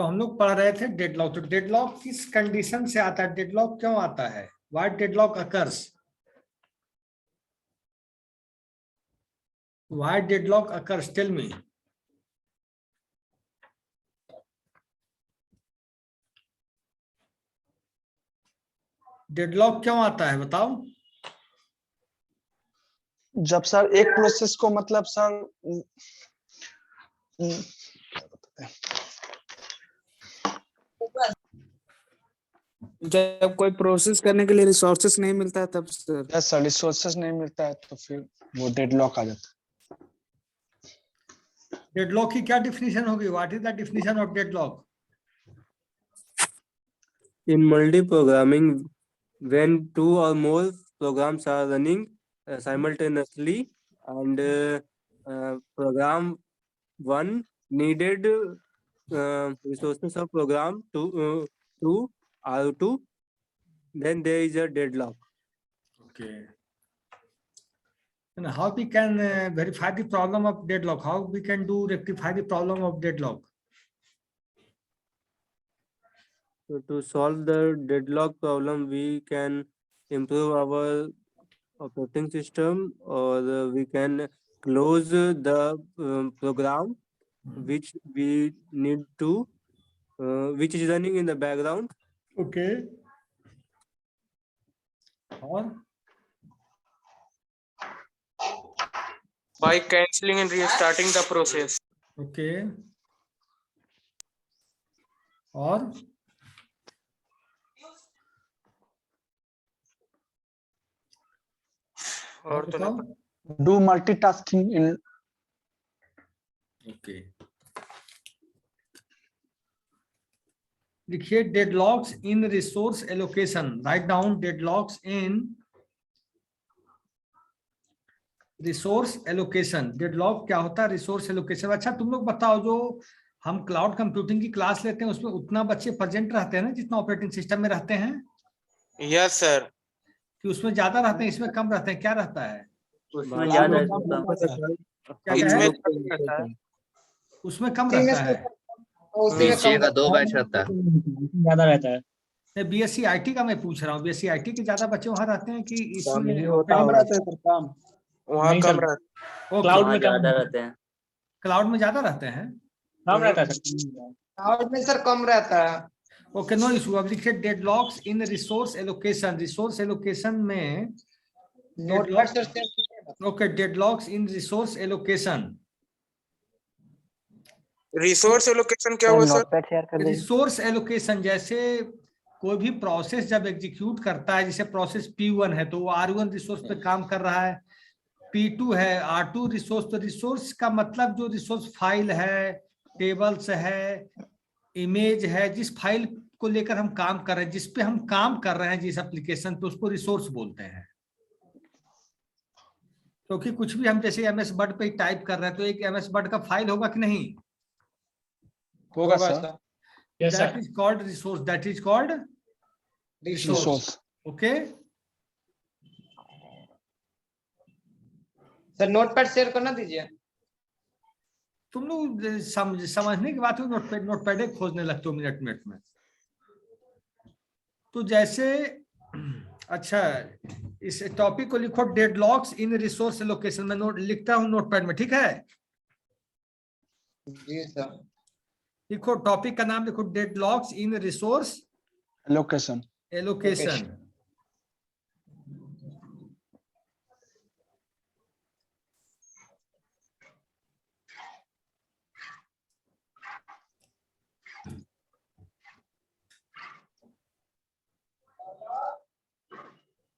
तो हम लोग पढ़ रहे थे डेडलॉक। तो डेडलॉक किस कंडीशन से आता है, डेडलॉक क्यों आता है, why deadlock occurs, why deadlock occurs, tell me. Deadlock क्यों आता है बताओ। जब सर एक प्रोसेस को मतलब सर जब कोई प्रोसेस करने के लिए रिसोर्सेस नहीं मिलता है तब सर। यस सर, रिसोर्सेस नहीं मिलता है तो फिर वो डेडलॉक आ जाता डेडलॉक की क्या डिफिनीशन होगी, what is the definition of deadlock. In multi-programming, when two or more programs are running simultaneously and program one needed resources of program two R2, then there is a deadlock. Okay. And how we can verify the problem of deadlock, how we can do rectify the problem of deadlock. So to solve the deadlock problem, we can improve our operating system, or we can close the program which we need to which is running in the background. Okay. और by cancelling and restarting the process. Okay. और और तो बताओ। है। Do multitasking in okay, देखिए deadlocks in resource allocation, write down deadlocks in resource allocation. Deadlock क्या होता है, रिसोर्स एलोकेशन। अच्छा तुम लोग बताओ, जो हम क्लाउड कंप्यूटिंग की क्लास लेते हैं उसमें उतना बच्चे प्रेजेंट रहते हैं ना जितना ऑपरेटिंग सिस्टम में रहते हैं, यस सर, कि उसमें ज्यादा रहते हैं इसमें कम रहते हैं, क्या रहता है, उसमें ज्यादा है, क्या इसमें है? उसमें कम रहता है। बीसीए का 2 बैच रहता है, ज्यादा रहता है। बीएससी आईटी का मैं पूछ रहा हूँ, बीएससी आईटी के ज्यादा बच्चे वहां रहते हैं कि इसमें कम रहता है सर, कम। वहाँ नहीं कम सर, रहता। क्लाउड में ज्यादा कम रहते हैं। क्लाउड में ज्यादा रहते हैं। कम रहता है सर। क्लाउड में सर कम रहता है। Okay, no issue. अब लिखिए deadlocks in resource allocation. Resource allocation में नोटपैड सर से okay, deadlocks in resource allocation. Resource allocation क्या हुआ सर? रिसोर्स एलोकेशन जैसे कोई भी प्रोसेस जब एग्जीक्यूट करता है, जैसे प्रोसेस P1 है तो वो R1 रिसोर्स पे काम कर रहा है, P2 है R2 रिसोर्स। तो रिसोर्स का मतलब जो रिसोर्स फाइल है, टेबल्स है, इमेज है, जिस फाइल को लेकर हम काम कर रहे हैं, जिस पे हम काम कर रहे हैं, जिस एप्लीकेशन पे, उसको रिसोर्स बोलते हैं। क्योंकि कुछ भी हम जैसे MS वर्ड पे टाइप कर रहे हैं तो एक MS वर्ड का फाइल होगा कि नहीं, होगा sir. Yes that sir. Is called resource, that is called resource. Okay, sir notepad share करना दीजिए। तुम लोग समझने की बात हो, नोटपैड खोजने लगते हो मिनट मिनट में। तो जैसे अच्छा, इस टॉपिक को लिखो, डेडलॉक्स इन रिसोर्स एलोकेशन। मैं नोट लिखता हूं नोटपैड में, ठीक है। जी सर। लिखो, टॉपिक का नाम लिखो, deadlocks in resource location. Allocation.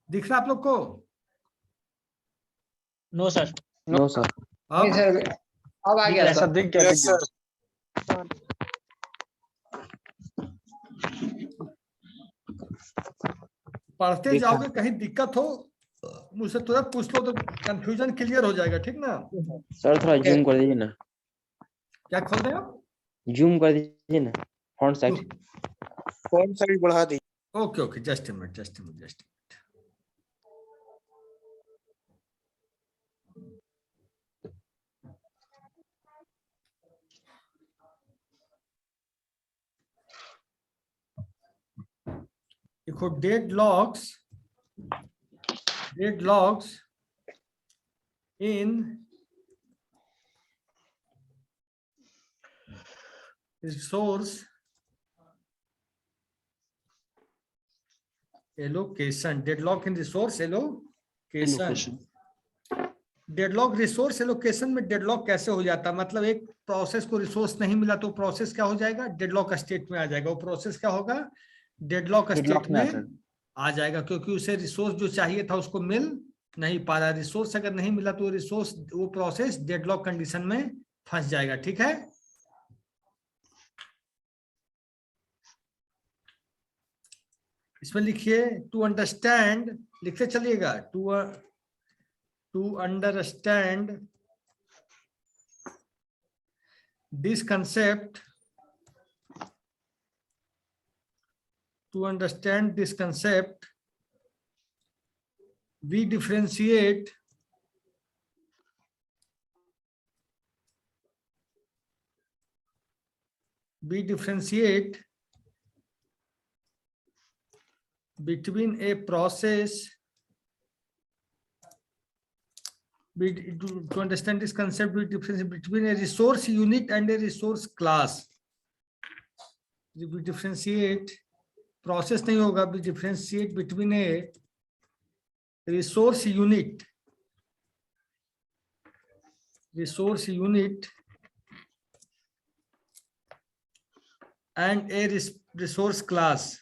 दिख रहा आप लोग को? No sir. No sir. नहीं अब सर, अब आ गया ऐसा सर। दिख गया, दिख यस गया। सर। पढ़ते जाओगे, कहीं दिक्कत हो मुझसे तुरंत पूछ लो तो कंफ्यूजन क्लियर हो जाएगा, ठीक ना। सर थोड़ा जूम कर दीजिए ना, क्या खोल रहे हो? जूम कर दीजिए ना फॉन्ट साइज। कौन साइड बढ़ा दी? Okay okay, just a minute, just a minute, just. देखो deadlocks in resource allocation. Deadlock in resource allocation. Deadlock resource allocation में डेडलॉक कैसे हो जाता है, मतलब एक प्रोसेस को रिसोर्स नहीं मिला तो प्रोसेस क्या हो जाएगा, डेडलॉक स्टेट में आ जाएगा। वो प्रोसेस क्या होगा, डेडलॉक स्टेट में आ जाएगा, क्योंकि उसे रिसोर्स जो चाहिए था उसको मिल नहीं पा रहा। रिसोर्स अगर नहीं मिला तो वो प्रोसेस डेडलॉक कंडीशन में फंस जाएगा। ठीक है, इसमें लिखिए टू अंडरस्टैंड, लिखते चलिएगा। To understand this concept, we differentiate between a process. To understand this concept, we differentiate between a resource unit and a resource class. We differentiate, process नहीं होगा, we differentiate between a resource unit and a resource class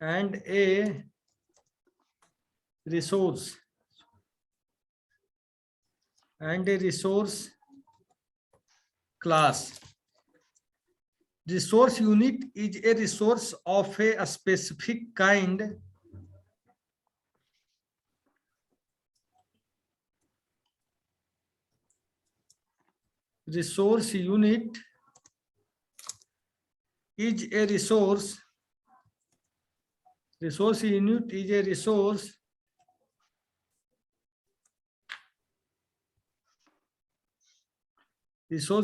and a resource class. Resource unit is a resource of a specific kind. Resource unit is a resource. Resource unit is a resource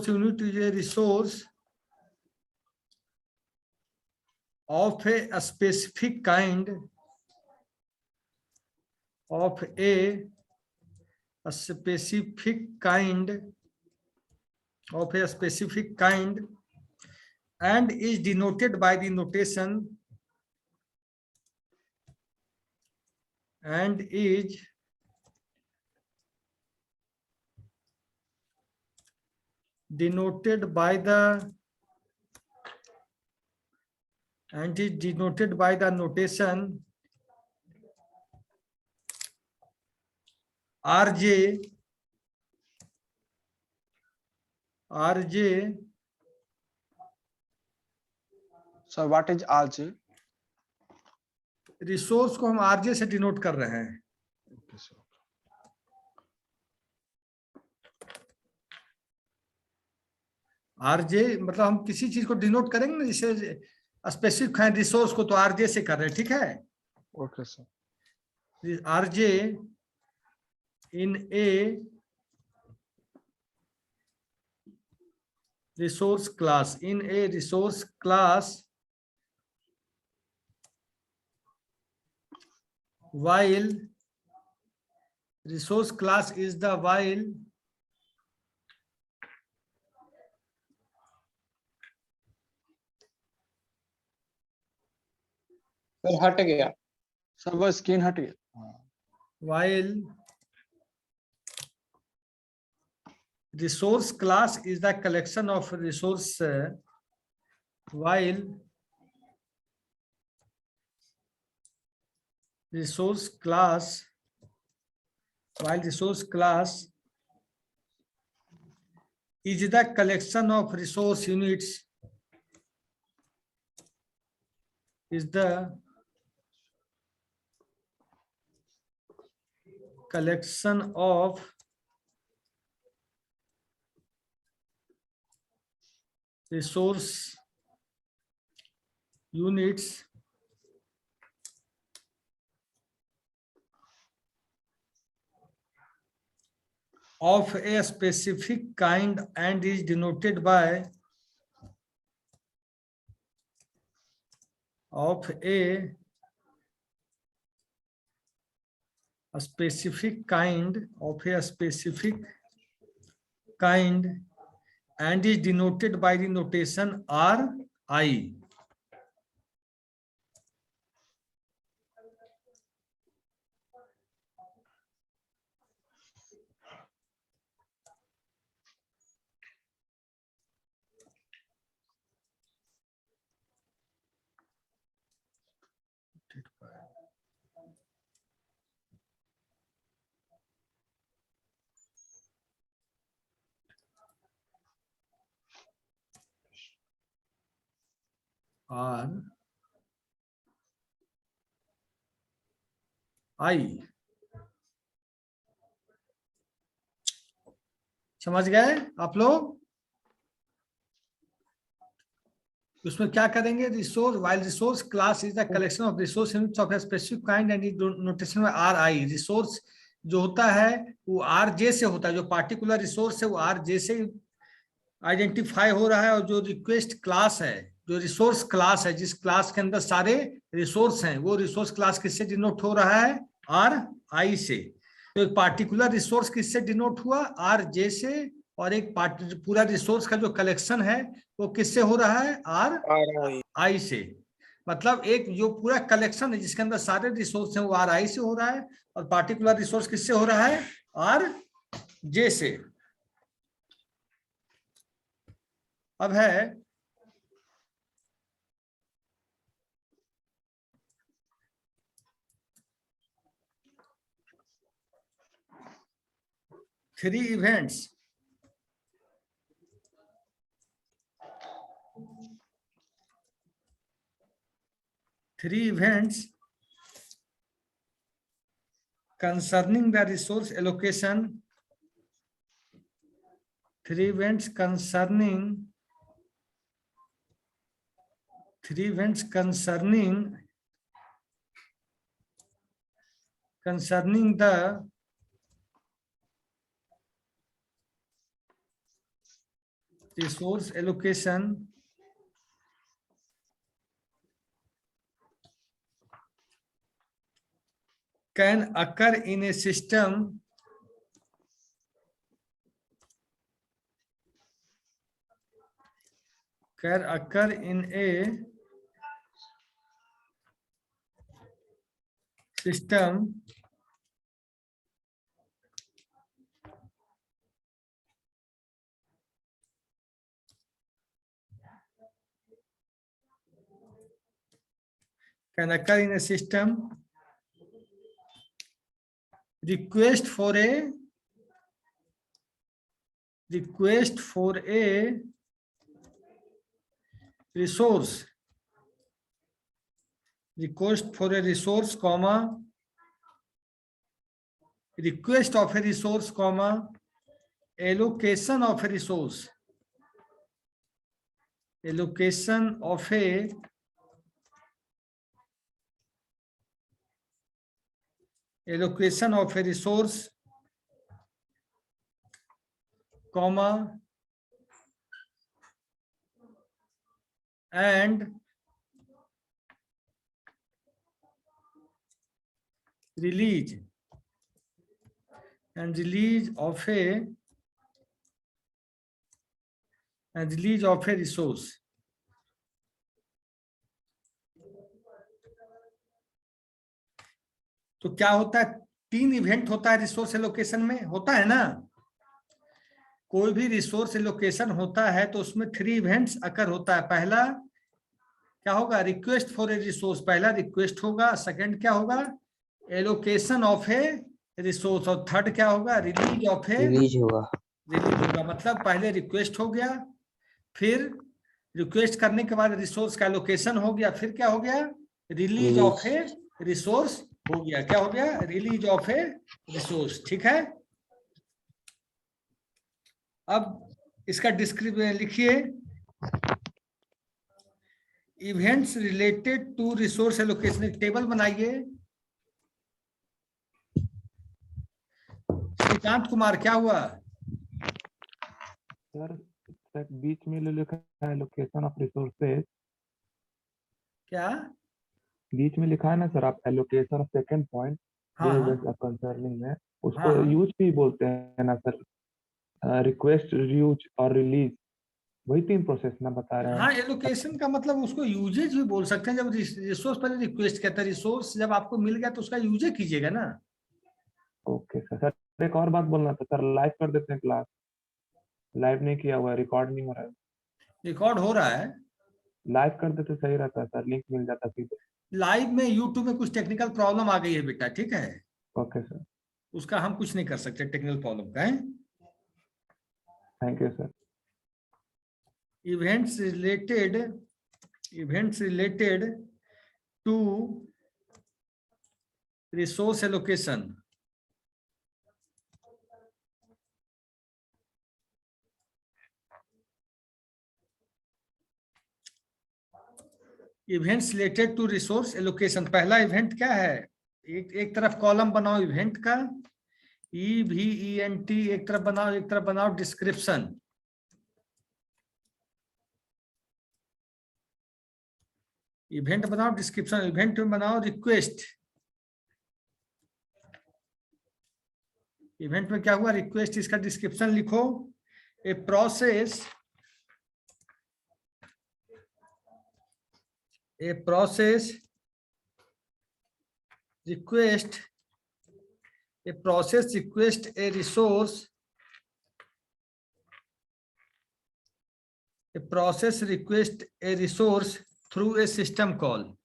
unit is a resource of a specific kind and is denoted by the notation and is denoted by the notation RJ. Sir what is RJ? Resource को हम RJ से denote कर रहे हैं। RJ मतलब हम किसी चीज को डिनोट करेंगे ना, जैसे स्पेसिफिक है रिसोर्स को, तो RJ से कर रहे हैं। ठीक है, okay sir. RJ in a resource class, while resource class is the while फिर हट गया सर, वो स्क्रीन हट गया। while resource class is the collection of resource, while resource class is the collection of resource units, is the collection of resource units of a specific kind and is denoted by of a specific kind and is denoted by the notation Ri. Ri. समझ गए आप लोग? उसमें क्या करेंगे? Resource, while resource class is the collection of resource units of a specific kind and is notation में Ri. Resource जो होता है वो Rj से होता है, जो पार्टिकुलर रिसोर्स है वो Rj से आइडेंटिफाई हो रहा है, और जो रिक्वेस्ट क्लास है, जो रिसोर्स क्लास है, जिस क्लास के अंदर सारे रिसोर्स हैं, वो रिसोर्स क्लास किससे डिनोट हो रहा है? Ri से। तो एक पार्टिकुलर रिसोर्स किससे डिनोट हुआ? Rj से, और एक पूरा रिसोर्स का जो कलेक्शन है वो किससे हो रहा है? Ri से। मतलब एक जो पूरा कलेक्शन है जिसके अंदर सारे रिसोर्स हैं वो Ri से हो रहा है, और पार्टिकुलर रिसोर्स किससे हो रहा है? Rj से। अब है three events. concerning the resource allocation. Three events concerning the resource allocation can occur in a system request for a resource, comma, request of a resource, comma, allocation of a resource, comma, and release of a resource. तो क्या होता है? तीन event होता है resource allocation में, होता है ना? कोई भी रिसोर्स एलोकेशन होता है तो उसमें थ्री इवेंट्स अकर होता है। पहला क्या होगा? रिक्वेस्ट फॉर ए रिसोर्स, पहला रिक्वेस्ट होगा। सेकंड क्या होगा? एलोकेशन ऑफ ए रिसोर्स, और थर्ड क्या होगा? रिलीज होगा। मतलब पहले रिक्वेस्ट हो गया, फिर रिक्वेस्ट करने के बाद रिसोर्स का एलोकेशन हो गया, फिर क्या हो गया? रिलीज ऑफ ए रिसोर्स हो गया। क्या हो गया? Release of a resource. ठीक है, अब इसका डिस्क्रिप्शन लिखिए। Events related to resource allocation, एक टेबल बनाइए। श्रीकांत कुमार, क्या हुआ? सर बीच में लिखा है लोकेशन ऑफ रिसोर्सेज, क्या? बीच में लिखा है ना सर, आप एलोकेशन ऑफ सेकंड पॉइंट हाँ हाँ कंसर्निंग में, उसको हाँ हाँ। यूज भी बोलते हैं ना सर, रिक्वेस्ट, यूज और रिलीज, वही 3 प्रोसेस ना बता रहे हाँ हैं। एलोकेशन का मतलब उसको यूजेज भी बोल सकते हैं। जब रिसोर्स पहले रिक्वेस्ट कहता है, रिसोर्स जब आपको मिल गया तो उसका यूजेज कीजिएगा ना। Okay sir. सर एक और बात बोलना था सर, लाइव कर देते हैं क्लास, लाइव नहीं किया हुआ है, रिकॉर्ड नहीं हो रहा है। रिकॉर्ड हो रहा है। लाइव कर देते सही रहता है सर, लिंक मिल जाता सीधे। लाइव में यूट्यूब में कुछ टेक्निकल प्रॉब्लम आ गई है बेटा, ठीक है, ओके सर, उसका हम कुछ नहीं कर सकते टेक्निकल प्रॉब्लम का है। Thank you sir. events related to resource allocation. Events related to resource allocation, पहला इवेंट क्या है? एक तरफ कॉलम बनाओ इवेंट का, EVENT, एक तरफ बनाओ डिस्क्रिप्शन। इवेंट बनाओ डिस्क्रिप्शन, इवेंट में बनाओ रिक्वेस्ट। इवेंट में क्या हुआ? रिक्वेस्ट, इसका डिस्क्रिप्शन लिखो। A process request a resource, a process request a resource through a system call.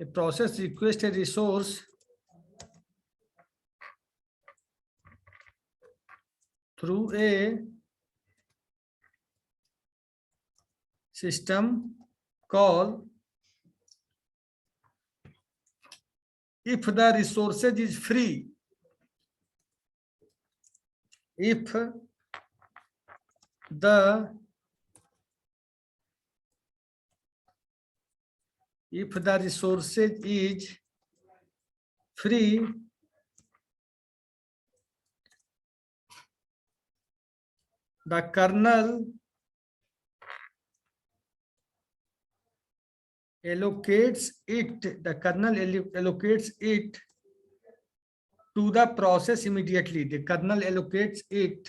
A process request a resource through a system call if the resources is free. If the resources is free, the kernel allocates it to the process immediately. The kernel allocates it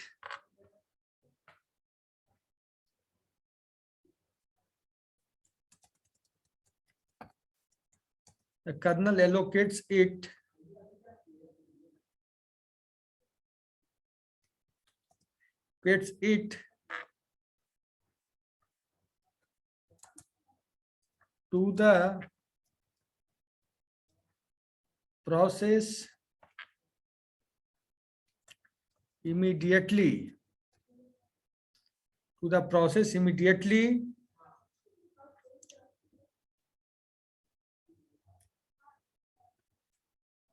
to the process immediately.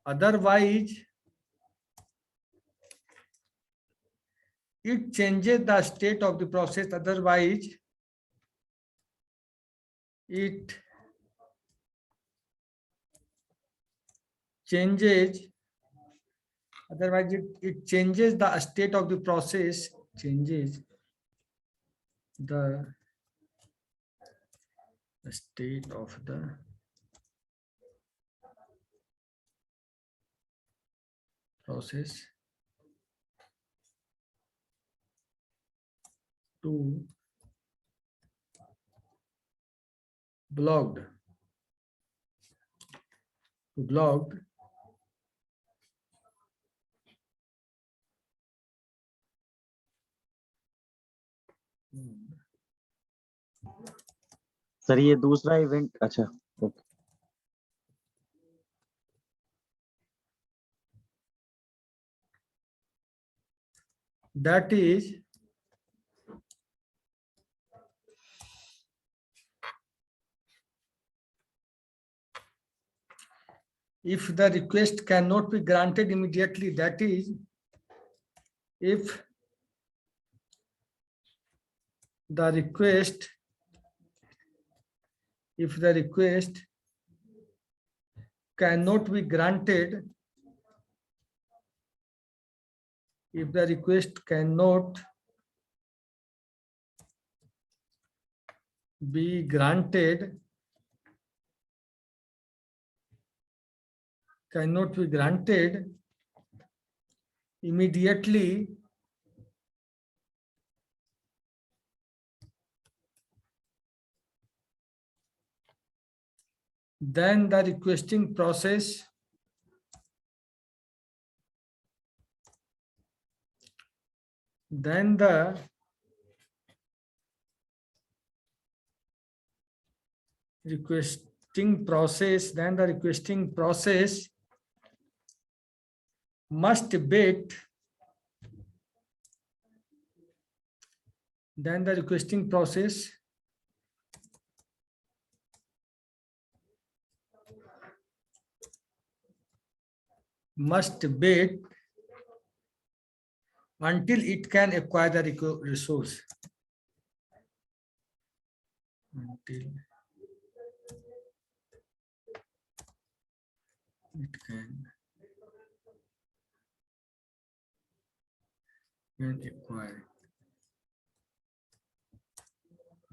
Otherwise, it changes the state of the process. Otherwise, it changes the state of the process, changes the state of the process to blocked. Sir ये दूसरा event, अच्छा okay. That is if the request cannot be granted immediately, that is if the request cannot be granted, if the request cannot be granted, cannot be granted immediately then the requesting process then the requesting process must wait then the requesting process must wait until it can acquire the resource. Until it can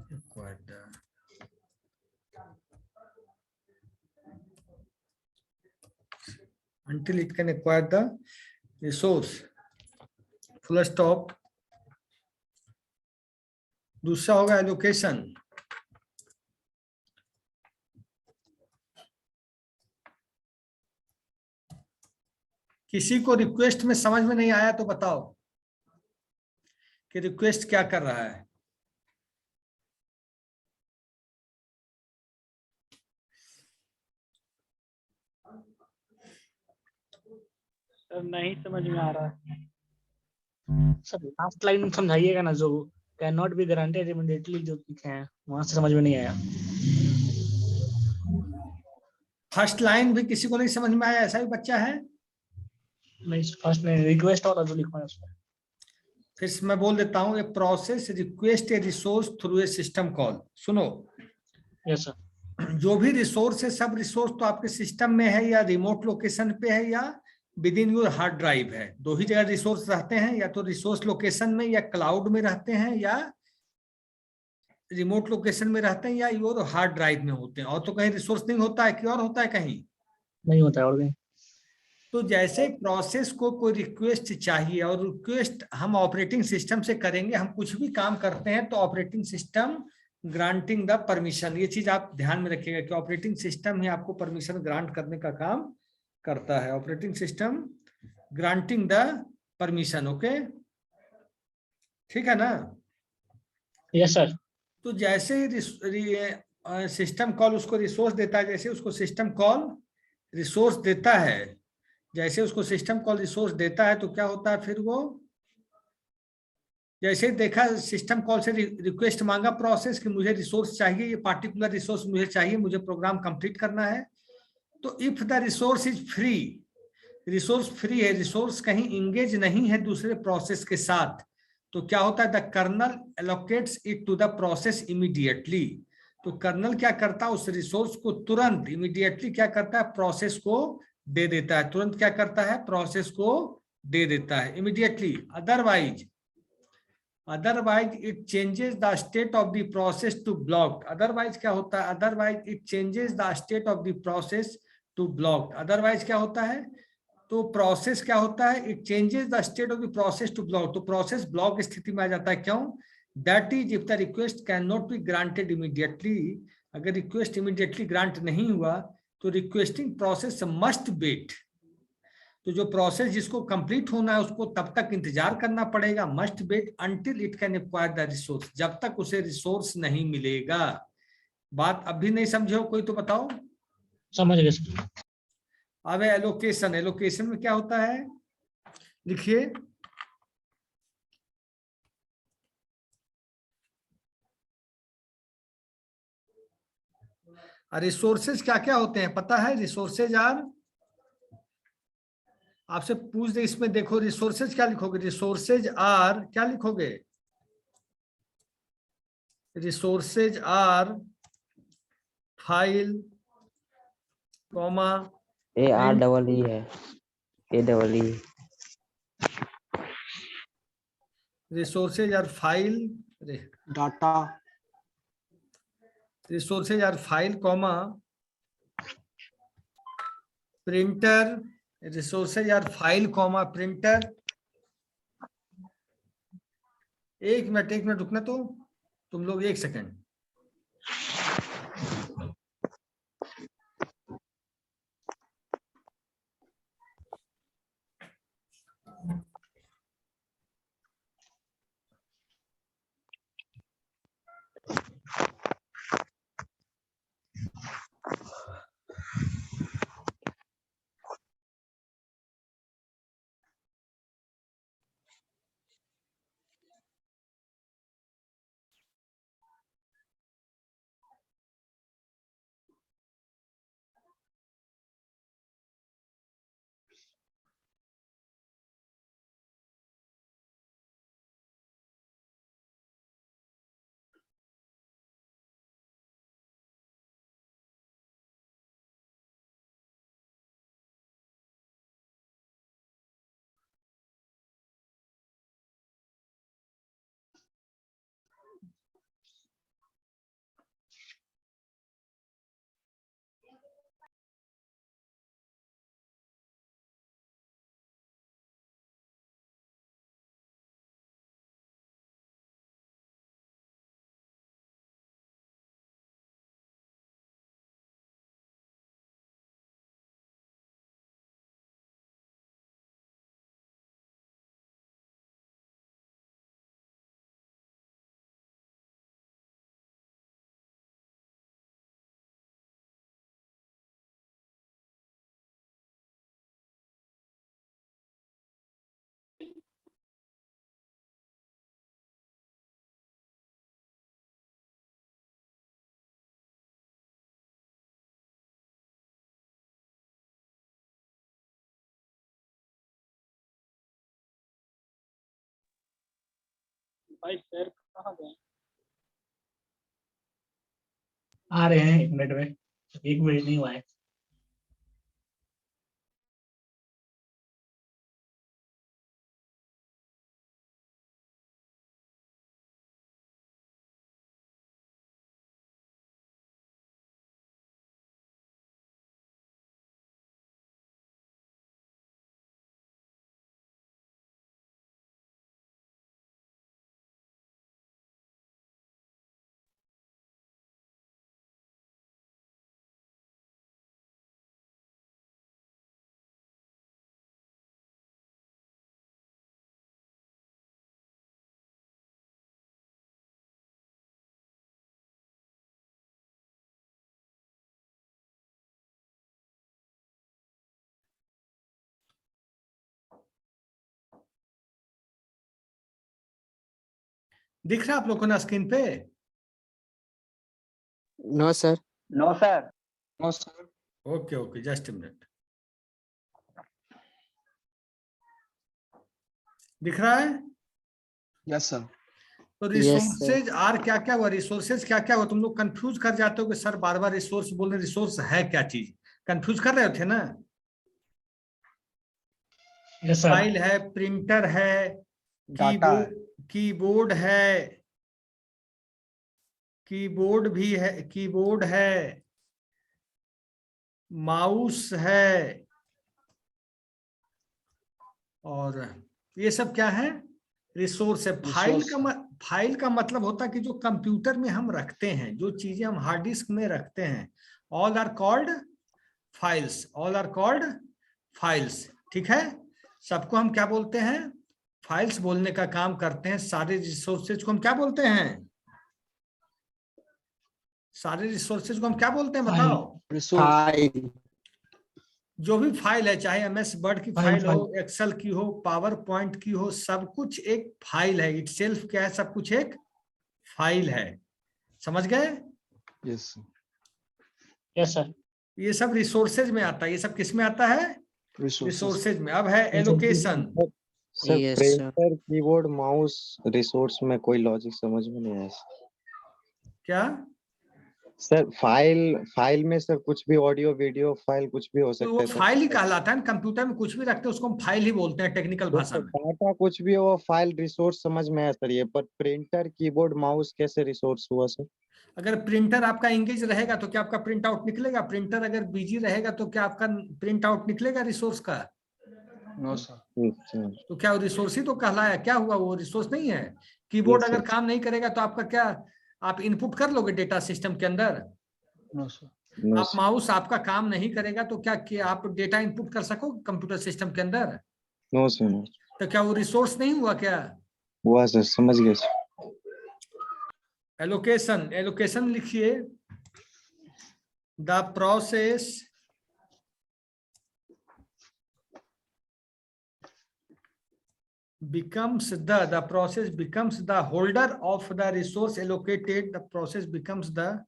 acquire the until it can acquire the resource. Full stop. दूसरा होगा allocation. किसी को request में समझ में नहीं आया तो बताओ कि रिक्वेस्ट क्या कर रहा है। सर नहीं समझ में आ रहा है सर। लास्ट लाइन समझाइएगा ना, जो can not B guaranteed immediately जो लिखे हैं वहां से समझ में नहीं आया। फर्स्ट लाइन भी किसी को नहीं समझ में आया, ऐसा भी बच्चा है? नहीं फर्स्ट नहीं, रिक्वेस्ट वाला जो लिखा है उसमें। फिर मैं बोल देता हूँ, a process request A resource through a system call. सुनो, यस सर। जो भी रिसोर्स है सब रिसोर्स तो आपके सिस्टम में है या रिमोट लोकेशन पे है या with in your hard drive है। दो ही जगह रिसोर्स रहते हैं, या तो रिसोर्स लोकेशन में या क्लाउड में रहते हैं या रिमोट लोकेशन में रहते हैं या योर हार्ड ड्राइव में होते हैं। और तो कहीं रिसोर्स नहीं होता है कि और होता है कहीं नहीं होता है और कहीं। तो जैसे प्रोसेस को कोई रिक्वेस्ट चाहिए और रिक्वेस्ट हम ऑपरेटिंग सिस्टम से करेंगे, हम कुछ भी काम करते हैं तो operating system granting the permission, ये चीज आप ध्यान में रखिएगा कि ऑपरेटिंग सिस्टम ही आपको परमिशन ग्रांट करने का काम करता है। Operating system granting the permission. Okay, ठीक है ना? Yes sir. तो जैसे सिस्टम कॉल उसको रिसोर्स देता है, जैसे उसको सिस्टम कॉल रिसोर्स देता है, जैसे उसको सिस्टम कॉल रिसोर्स देता है तो क्या होता है, फिर वो जैसे देखा सिस्टम कॉल से रिक्वेस्ट मांगा प्रोसेस कि मुझे रिसोर्स चाहिए, ये पार्टिकुलर रिसोर्स मुझे चाहिए, मुझे प्रोग्राम कंप्लीट करना है। तो if the resource is free, resource free है, रिसोर्स कहीं इंगेज नहीं है दूसरे प्रोसेस के साथ, तो क्या होता है, the kernel allocates it to the process immediately. तो कर्नल क्या करता है, उस रिसोर्स को तुरंत इमीडिएटली क्या करता है, प्रोसेस को दे देता है। तुरंत क्या करता है, प्रोसेस को दे देता है immediately. Otherwise it changes the state of the process to blocked. Otherwise क्या होता है, otherwise it changes the state of the process to blocked. Otherwise क्या होता है, तो प्रोसेस क्या होता है, it changes the state of the process to block. तो प्रोसेस ब्लॉक स्थिति में आ जाता है। क्यों? That is if the request can not be granted immediately. अगर रिक्वेस्ट इमीडिएटली ग्रांट नहीं हुआ तो रिक्वेस्टिंग प्रोसेस मस्ट वेट। तो जो प्रोसेस जिसको कंप्लीट होना है उसको तब तक इंतजार करना पड़ेगा, must wait until it can acquire the resource, जब तक उसे रिसोर्स नहीं मिलेगा। बात अभी नहीं समझे हो कोई तो बताओ। समझ गए सर। अब एलोकेशन, एलोकेशन में क्या होता है, लिखिए रिसोर्सेज क्या क्या होते हैं पता है? रिसोर्सेज आर, आपसे पूछ दे इसमें, देखो रिसोर्सेज क्या लिखोगे, रिसोर्सेज आर क्या लिखोगे, resources are file comma AREE है, AEE। Resources are file data resources are file comma printer, resources are file comma printer. एक मिनट रुकना, तो तुम लोग 1 सेकंड। भाई सर कहाँ गए? आ रहे हैं 1 मिनट में, 1 मिनट नहीं हुआ है। दिख रहा है आप लोगों को ना स्क्रीन पे? No sir. No sir. No sir. Okay, just a minute. दिख रहा है? Yes sir. तो रिसोर्सेज आर क्या क्या हुआ, रिसोर्सेज क्या क्या हुआ? तुम लोग कंफ्यूज कर जाते हो कि सर बार बार रिसोर्स बोल रहे, रिसोर्स है क्या चीज? कंफ्यूज कर रहे थे ना? Yes sir. फाइल है, प्रिंटर है, डाटा है। कीबोर्ड है, कीबोर्ड भी है, कीबोर्ड है, माउस है, और ये सब क्या है? रिसोर्स है। फाइल का मतलब होता है कि जो कंप्यूटर में हम रखते हैं, जो चीजें हम हार्ड डिस्क में रखते हैं, all are called files, all are called files. ठीक है, सबको हम क्या बोलते हैं? फाइल्स बोलने का काम करते हैं। सारे रिसोर्सेज को हम क्या बोलते हैं? सारे रिसोर्सेज को हम क्या बोलते हैं बताओ? फाइल। जो भी फाइल है, चाहे MS वर्ड की फाइल, फाइल हो, एक्सेल की हो, पावर पॉइंट की हो, सब कुछ एक फाइल है। इटसेल्फ क्या है? सब कुछ एक फाइल है। समझ गए? Yes yes sir. ये सब रिसोर्सेज में आता है। ये सब किस में आता है? रिसोर्सेज में। अब है allocation. Sir Yes, printer, keyboard, mouse resource में कोई लॉजिक समझ में नहीं आया। क्या? सर फाइल में सर कुछ भी ऑडियो वीडियो फाइल कुछ भी हो तो सकता वो है सर। फाइल ही कहलाता है ना, कंप्यूटर में कुछ भी रखते हैं उसको हम फाइल ही बोलते हैं टेक्निकल भाषा में। डाटा कुछ भी हो फाइल रिसोर्स समझ में आया सर ये, पर प्रिंटर कीबोर्ड माउस कैसे रिसोर्स हुआ सर? अगर प्रिंटर आपका एंगेज रहेगा तो क्या आपका प्रिंट आउट निकलेगा? प्रिंटर अगर बिजी रहेगा तो क्या आपका प्रिंट आउट निकलेगा रिसोर्स का? No sir. अच्छा, तो क्या वो रिसोर्स ही तो कहलाया? क्या हुआ, वो रिसोर्स नहीं है? कीबोर्ड Yes, अगर sir. काम नहीं करेगा तो आपका क्या आप इनपुट कर लोगे डेटा सिस्टम के अंदर? No sir. no, आप माउस आपका काम नहीं करेगा तो क्या आप डेटा इनपुट कर सकोगे कंप्यूटर सिस्टम के अंदर? no, sir, no. तो क्या वो रिसोर्स नहीं हुआ क्या? हुआ सर, समझ गए सर। एलोकेशन, एलोकेशन लिखिए। The process becomes the process becomes the holder of the resource allocated. The process becomes the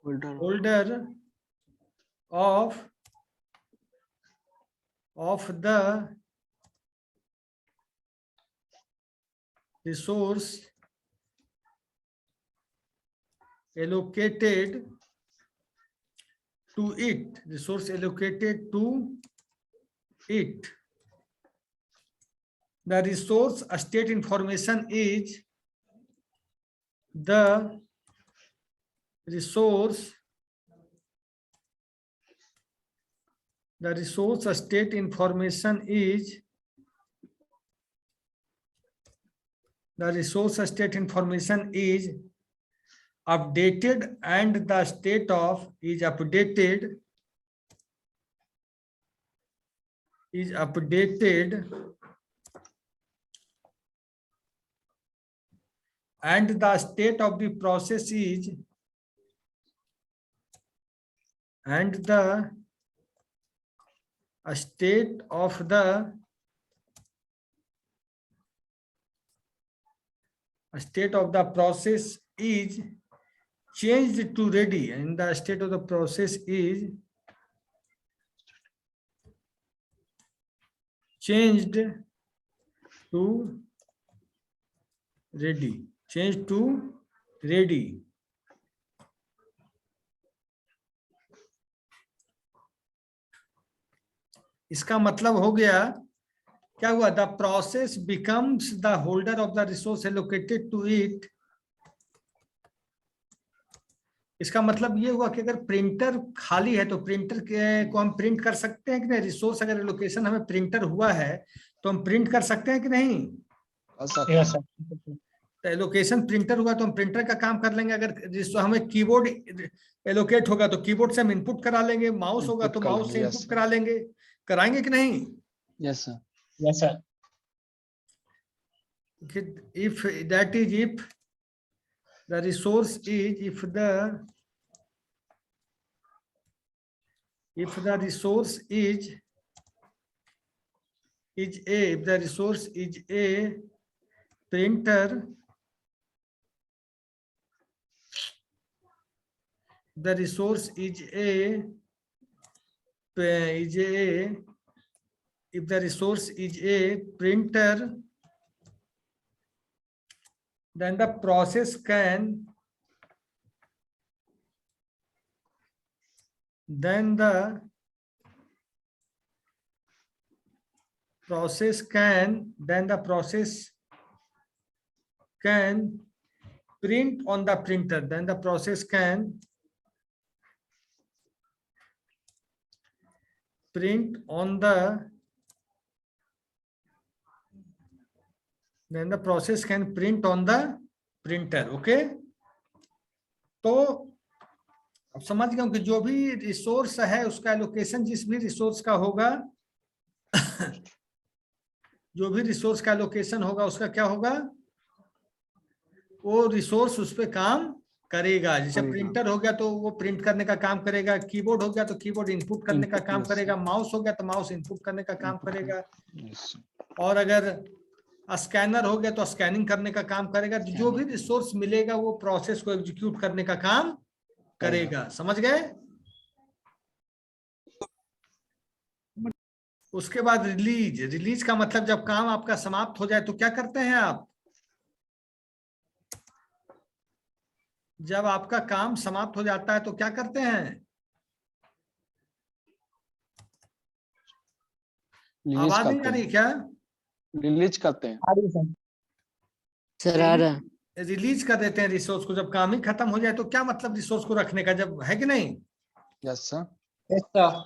holder of the resource allocated to it. Resource allocated to it. The resource state information is the resource state information is updated and the state of is updated and the state of the process is state of the process is changed to ready, and the state of the process is changed to ready. Changed to ready. इसका मतलब हो गया, क्या हुआ? The process becomes the holder of the resource allocated to it. इसका मतलब ये हुआ कि अगर प्रिंटर खाली है तो प्रिंटर को हम प्रिंट कर सकते हैं कि नहीं? रिसोर्स अगर एलोकेशन हमें प्रिंटर हुआ है तो हम प्रिंट कर सकते हैं कि नहीं? Yes sir. तो एलोकेशन प्रिंटर हुआ तो हम प्रिंटर का काम कर लेंगे। अगर हमें कीबोर्ड एलोकेट होगा तो कीबोर्ड से हम इनपुट करा लेंगे, माउस होगा तो माउस से इनपुट करा लेंगे। कराएंगे कि नहीं? Yes sir. Yes sir. If that is, if the resource is, if the resource is a printer, the resource is a if the resource is a printer, then the process can print on the printer. Then the process can print on the printer. Okay, तो अब समझ गए कि जो भी resource है उसका allocation जिस भी रिसोर्स का होगा जो भी रिसोर्स का एलोकेशन होगा उसका क्या होगा? वो रिसोर्स उस पे काम करेगा। जैसे प्रिंटर हो गया तो वो प्रिंट करने का काम करेगा, कीबोर्ड हो गया तो कीबोर्ड इनपुट करने का काम करेगा, माउस हो गया तो माउस इनपुट करने का काम करेगा, और अगर स्कैनर हो गया तो स्कैनिंग करने का काम करेगा। जो भी रिसोर्स मिलेगा वो प्रोसेस को एग्जीक्यूट करने का काम करेगा। समझ गए? उसके बाद रिलीज का मतलब जब काम आपका समाप्त हो जाए तो क्या करते हैं आप? जब आपका काम समाप्त हो जाता है तो क्या करते हैं? रिलीज आवाज नहीं करते आ रही हैं, क्या? रिलीज करते हैं। आ रही सर। सर आ रहा है। रिलीज कर देते हैं रिसोर्स को, जब काम ही खत्म हो जाए तो क्या मतलब रिसोर्स को रखने का, जब है कि नहीं? Yes sir. Yes sir.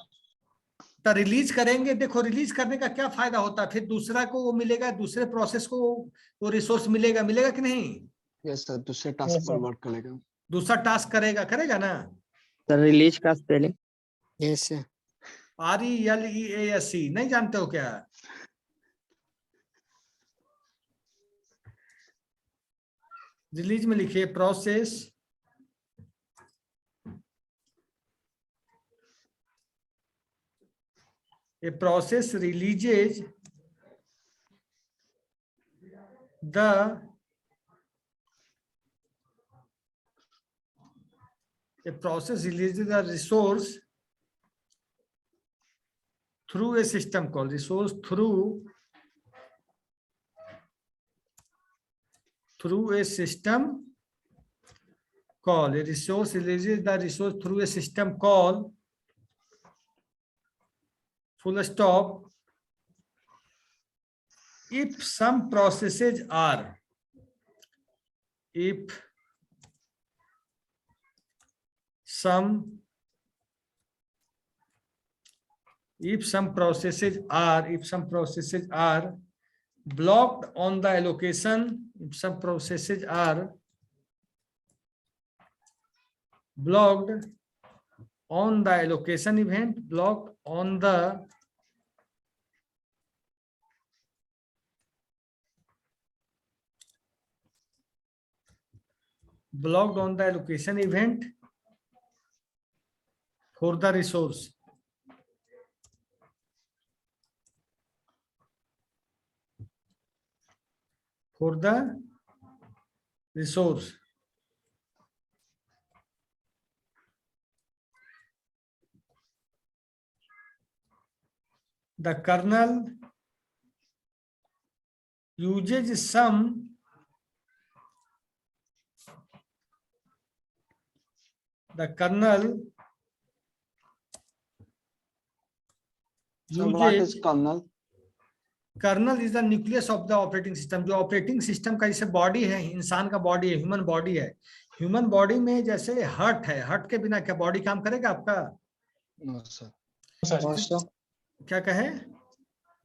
तो रिलीज करेंगे, देखो रिलीज करने का क्या फायदा होता है, फिर दूसरा को वो मिलेगा, दूसरे प्रोसेस को वो रिसोर्स मिलेगा, मिलेगा कि नहीं? यस सर, दूसरे टास्क Yes, पर sir. वर्क करेगा। दूसरा टास्क करेगा, करेगा ना? सर रिलीज का स्पेलिंग? Yes sir. RELEASE नहीं जानते हो क्या? रिलीज में लिखिए process A process releases the resource through a system call. Resource through a system call. A resource releases the resource through a system call. Full stop. If some processes are, if some processes are blocked on the allocation, if some processes are blocked on the allocation event, blocked on the allocation event for the resource. For the resource. The kernel uses some What is kernel? Kernel is the nucleus of the operating system. जो operating system का जैसे body है, इंसान का body है, human body है, human body में जैसे हार्ट है, हार्ट के बिना क्या बॉडी काम करेगा आपका? No sir. सर क्या कहे?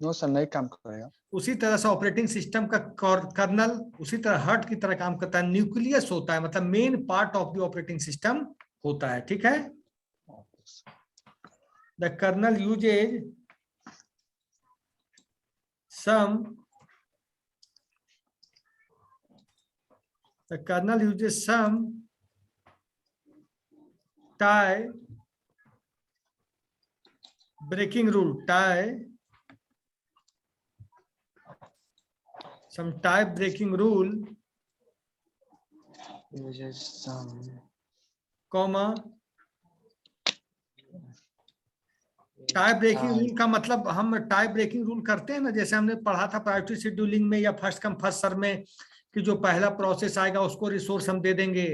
नो सर, नहीं काम करेगा। उसी तरह से ऑपरेटिंग सिस्टम का कर्नल उसी तरह हार्ट की तरह काम करता है, न्यूक्लियस होता है, मतलब main part of the operating system होता है। ठीक है? The kernel uses some tie breaking rule, some tie breaking rule, comma tie breaking rule का मतलब हम टाई ब्रेकिंग रूल करते हैं ना, जैसे हमने पढ़ा था प्रायोरिटी शेड्यूलिंग में या फर्स्ट कम फर्स्ट सर्व में, कि जो पहला प्रोसेस आएगा उसको रिसोर्स हम दे देंगे,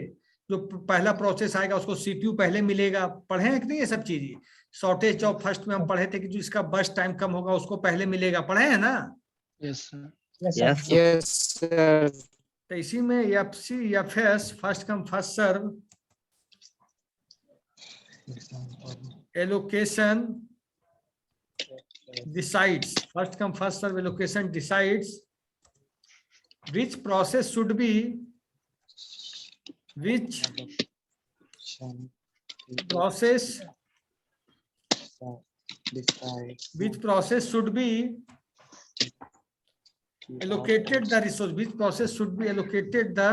जो पहला प्रोसेस आएगा उसको सीपीयू पहले मिलेगा। पढ़े हैं कि नहीं ये सब चीज? शॉर्टेज ऑफ फर्स्ट में हम पढ़े थे कि जो इसका बर्स्ट टाइम कम होगा उसको पहले मिलेगा, पढ़े हैं ना? Yes sir. Yes sir. तो इसी में FC FS first come first serve allocation decides, first come first serve allocation decides which process should be, which process should be allocated the resource, which process should be allocated the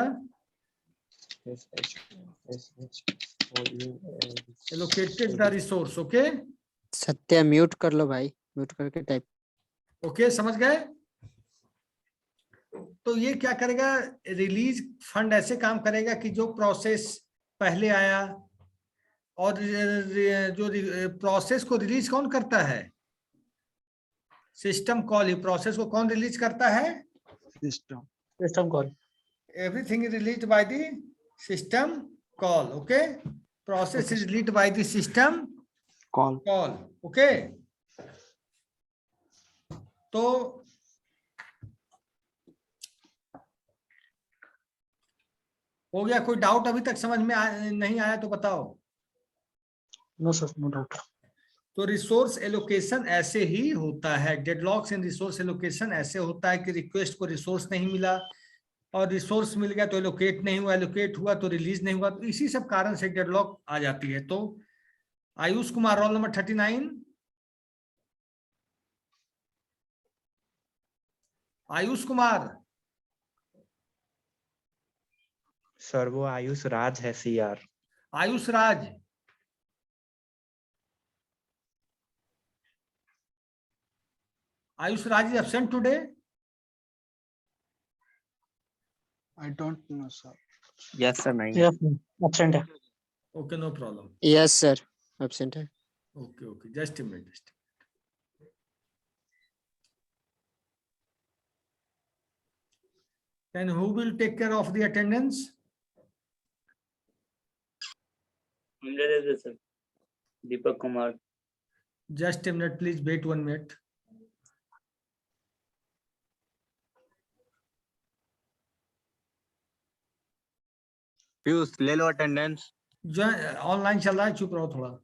resource. Okay, Satya mute कर लो भाई, mute करके type. Okay समझ गए? तो ये क्या करेगा, release fund ऐसे काम करेगा कि जो प्रोसेस पहले आया, और जो प्रोसेस को रिलीज कौन करता है? सिस्टम कॉल ही प्रोसेस को कौन रिलीज करता है? System system call. Everything is released by the system call. Okay, process is lead by the system Call. call. Okay, तो हो गया? कोई डाउट अभी तक समझ में नहीं आया तो बताओ। No sir, no doubt. तो रिसोर्स एलोकेशन ऐसे ही होता है, डेडलॉक्स इन रिसोर्स एलोकेशन ऐसे होता है कि रिक्वेस्ट को रिसोर्स नहीं मिला और रिसोर्स मिल गया तो एलोकेट नहीं हुआ, एलोकेट हुआ तो रिलीज नहीं हुआ, तो इसी सब कारण से डेडलॉक आ जाती है। तो Ayush Kumar, roll number 39। Ayush Kumar, sir वो आयुष राज है, CR। Ayush Raj, Ayush Raj is absent today. I don't know, sir. Yes sir, नहीं। यस, एब्सेंट है। Okay, no problem. Yes sir, absent है। Okay okay, just a minute. Then who will take care of the attendance? Sir Deepak Kumar. Just a minute, please wait 1 minute. Piyush ले लो attendance. जो online चल रहा है, चुप रहो थोड़ा।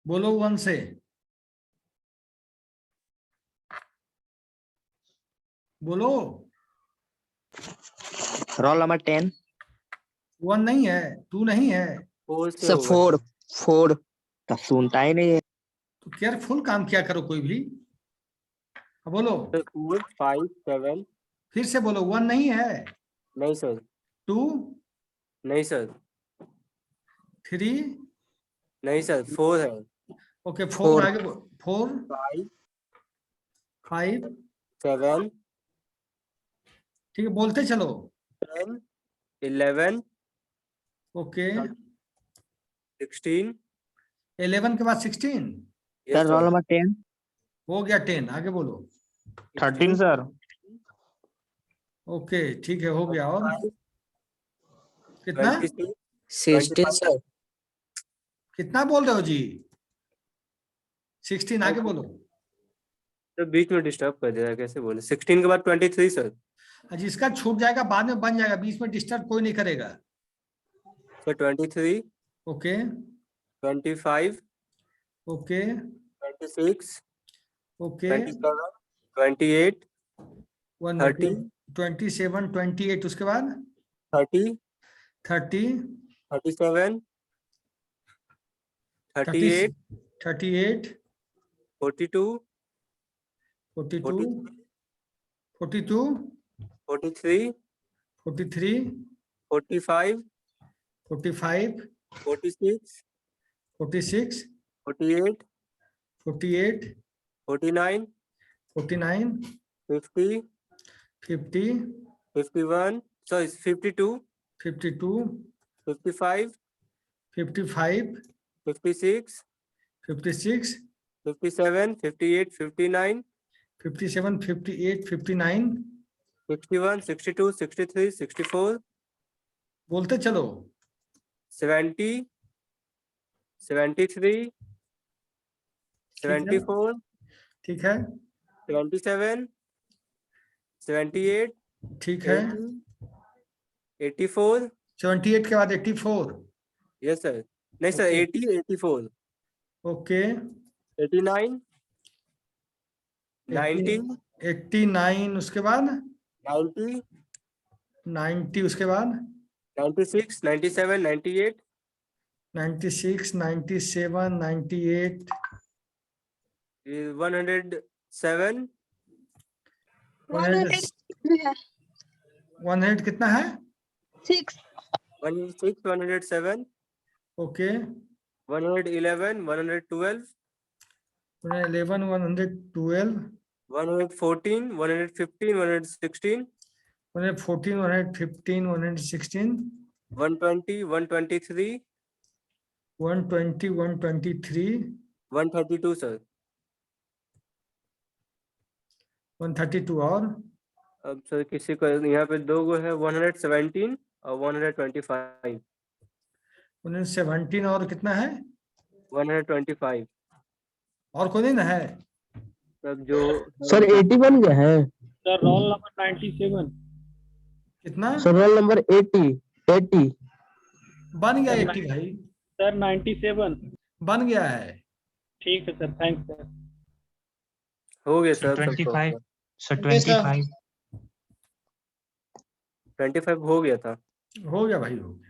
बोलो 1 से। बोलो। Roll number 10। 1 नहीं है, 2 नहीं है। सर 4 तो सुनता ही नहीं है। तो केयरफुल काम किया करो कोई भी। बोलो 4, 5, 7। फिर से बोलो। 1 नहीं है, नहीं सर, 2, नहीं सर, 3, नहीं सर, 4 है। Okay 4 Four. आगे 4, 5, 5, 7, ठीक है, बोलते चलो। 10, 11, ओके 16। 11 के बाद 16 सर रोल नंबर 10। हो गया। 10 आगे बोलो। 13 सर। ओके ठीक है, हो गया। और कितना 26, 16 सर। कितना बोल रहे हो जी? 16 आगे बोलो। तो बीच में डिस्टर्ब कर दिया, कैसे बोले? 16 के बाद 23 सर। जिसका छूट जाएगा बाद में बन जाएगा, बीच में डिस्टर्ब कोई नहीं करेगा। सर 23, ओके 25, ओके 26, ओके 27, 28, 30, 27, 28 उसके बाद 30, 30, 37, 38, 38, 42, 42, 42, 43, 43, 45, 45, 46, 46, 48, 48, 49, 49, 50, 50, 51, so it's 52, 52, 55, 55, 56, 56, 57, 58, 59, 57, 58, 59, 61, 62, 63, 64, बोलते चलो। 70, 73, 74, ठीक है 77, 78, ठीक है 80, 84, 78 के बाद 84, yes sir, नहीं सर, Okay. 80, 84, ओके 89, 90, 89 उसके बाद 90, 90 उसके बाद 96, 97, 98, 96 97 98 107, 100 कितना है 16, 107, ओके 111, 112, 111 112 114, 115, 116, 114 115 116 120, 123, 120 123 132 सर। 132 और अब सर किसी को यहाँ पे दो गो है, 117 और 125, 117 और कितना है 125। और कोई नहीं ना है तब जो सर 80 बन गया है सर रोल नंबर 97 कितना सर रोल नंबर 80 बन गया 80 भाई सर 97 बन गया है ठीक है सर, थैंक्स सर। हो गया सर, 25 सर, Okay, sir. 25 25 हो गया था। हो गया भाई हो गया